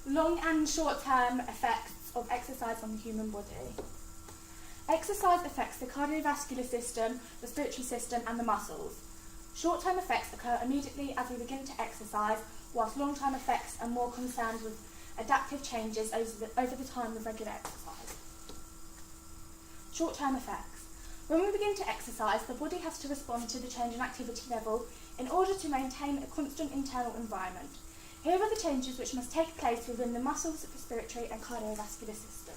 Long and short-term effects of exercise on the human body. Exercise affects the cardiovascular system, the respiratory system and the muscles. Short-term effects occur immediately as we begin to exercise, whilst long-term effects are more concerned with adaptive changes over the time of regular exercise. Short-term effects. When we begin to exercise, the body has to respond to the change in activity level in order to maintain a constant internal environment. Here are the changes which must take place within the muscles, respiratory and cardiovascular system.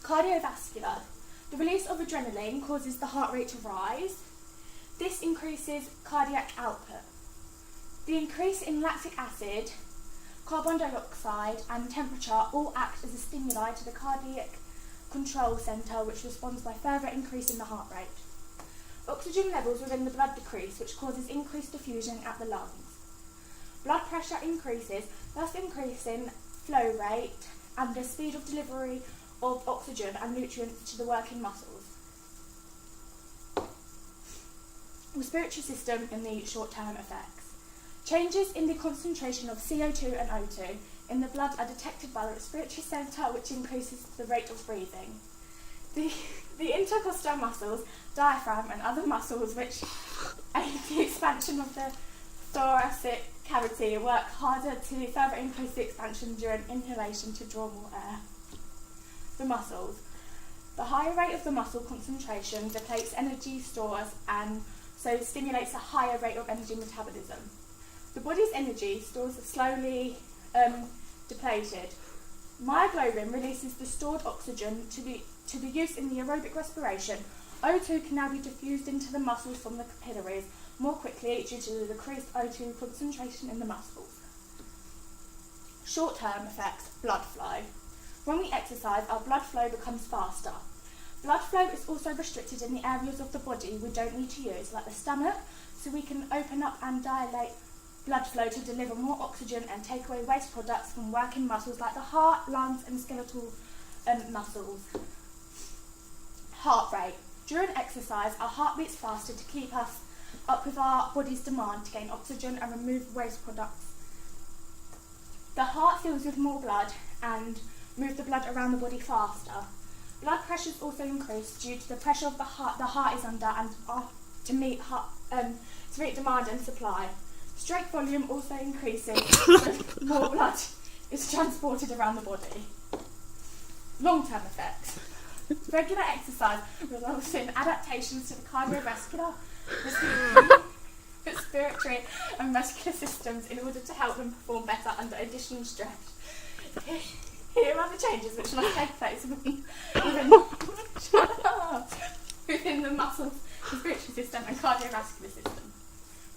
Cardiovascular. The release of adrenaline causes the heart rate to rise. This increases cardiac output. The increase in lactic acid, carbon dioxide and temperature all act as a stimuli to the cardiac control centre, which responds by further increase in the heart rate. Oxygen levels within the blood decrease, which causes increased diffusion at the lungs. Blood pressure increases, thus increasing flow rate and the speed of delivery of oxygen and nutrients to the working muscles. Respiratory system in the short-term effects. Changes in the concentration of CO2 and O2 in the blood are detected by the respiratory centre, which increases the rate of breathing. The intercostal muscles, diaphragm and other muscles which aid the expansion of the thoracic cavity work harder to further increase the expansion during inhalation to draw more air. The muscles. The higher rate of the muscle concentration depletes energy stores and so stimulates a higher rate of energy metabolism. The body's energy stores are slowly depleted. Myoglobin releases the stored oxygen to the use in the aerobic respiration. O2 can now be diffused into the muscles from the capillaries more quickly due to the decreased O2 concentration in the muscles. Short-term effects, blood flow. When we exercise, our blood flow becomes faster. Blood flow is also restricted in the areas of the body we don't need to use, like the stomach, so we can open up and dilate blood flow to deliver more oxygen and take away waste products from working muscles like the heart, lungs and skeletal muscles. Heart rate. During exercise, our heart beats faster to keep us up with our body's demand to gain oxygen and remove waste products. The heart fills with more blood and moves the blood around the body faster. Blood pressure is also increased due to the pressure of the heart is under and to meet demand and supply. Stroke volume also increases as more blood is transported around the body. Long-term effects. Regular exercise results in adaptations to the cardiovascular, respiratory and muscular systems in order to help them perform better under additional stress. Here are the changes which must take place within the muscles, respiratory system and cardiovascular system.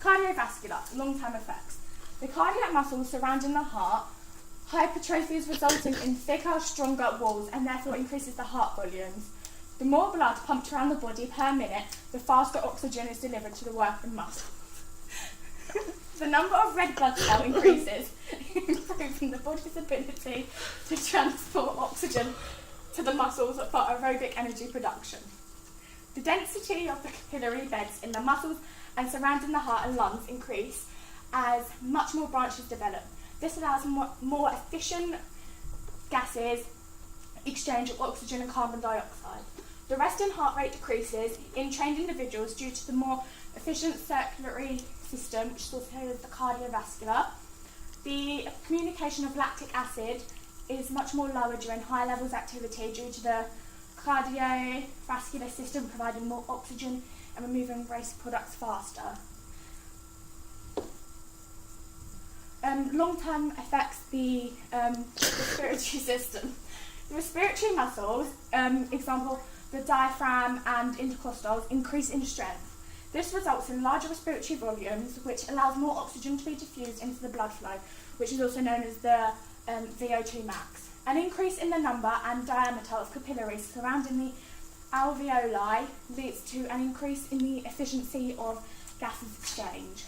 Cardiovascular, long-term effects. The cardiac muscles surrounding the heart, hypertrophy is resulting in thicker, stronger walls and therefore increases the heart volumes. The more blood pumped around the body per minute, the faster oxygen is delivered to the working muscles. The number of red blood cells increases, improving the body's ability to transport oxygen to the muscles for aerobic energy production. The density of the capillary beds in the muscles and surrounding the heart and lungs increase as much more branches develop. This allows more efficient gases exchange of oxygen and carbon dioxide. The resting heart rate decreases in trained individuals due to the more efficient circulatory system, which is also known as the cardiovascular. The communication of lactic acid is much more lower during high levels of activity due to the cardiovascular system providing more oxygen and removing waste products faster. Long-term affects the respiratory system. The respiratory muscles, example, the diaphragm and intercostals, increase in strength. This results in larger respiratory volumes, which allows more oxygen to be diffused into the blood flow, which is also known as the VO2 max. An increase in the number and diameter of capillaries surrounding the alveoli leads to an increase in the efficiency of gases exchange.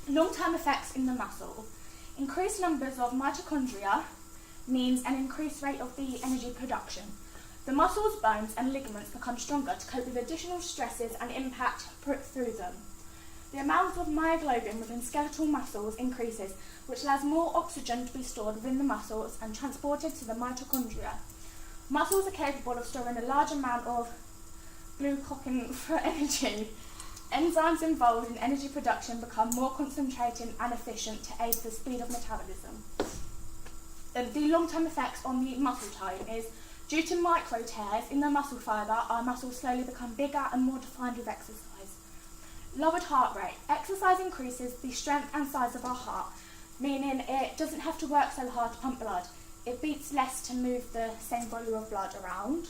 Long-term effects in the muscle. Increased numbers of mitochondria means an increased rate of the energy production. The muscles, bones and ligaments become stronger to cope with additional stresses and impact put through them. The amount of myoglobin within skeletal muscles increases, which allows more oxygen to be stored within the muscles and transported to the mitochondria. Muscles are capable of storing a large amount of glucogen for energy. Enzymes involved in energy production become more concentrated and efficient to aid the speed of metabolism. The long-term effects on the muscle tone is due to micro tears in the muscle fibre, our muscles slowly become bigger and more defined with exercise. Lowered heart rate. Exercise increases the strength and size of our heart, meaning it doesn't have to work so hard to pump blood. It beats less to move the same volume of blood around.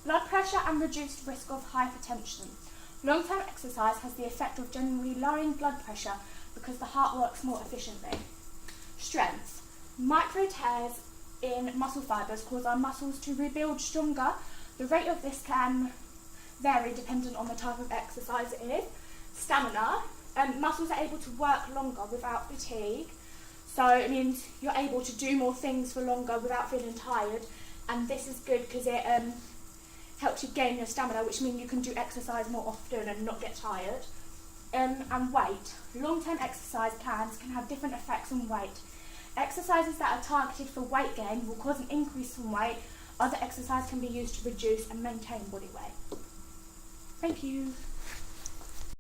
Blood pressure and reduced risk of hypertension. Long-term exercise has the effect of generally lowering blood pressure because the heart works more efficiently. Strength. Micro tears in muscle fibres cause our muscles to rebuild stronger. The rate of this can vary depending on the type of exercise it is. Stamina. Muscles are able to work longer without fatigue. So it means you're able to do more things for longer without feeling tired. And this is good because it helps you gain your stamina, which means you can do exercise more often and not get tired. And weight. Long-term exercise plans can have different effects on weight. Exercises that are targeted for weight gain will cause an increase in weight. Other exercise can be used to reduce and maintain body weight. Thank you.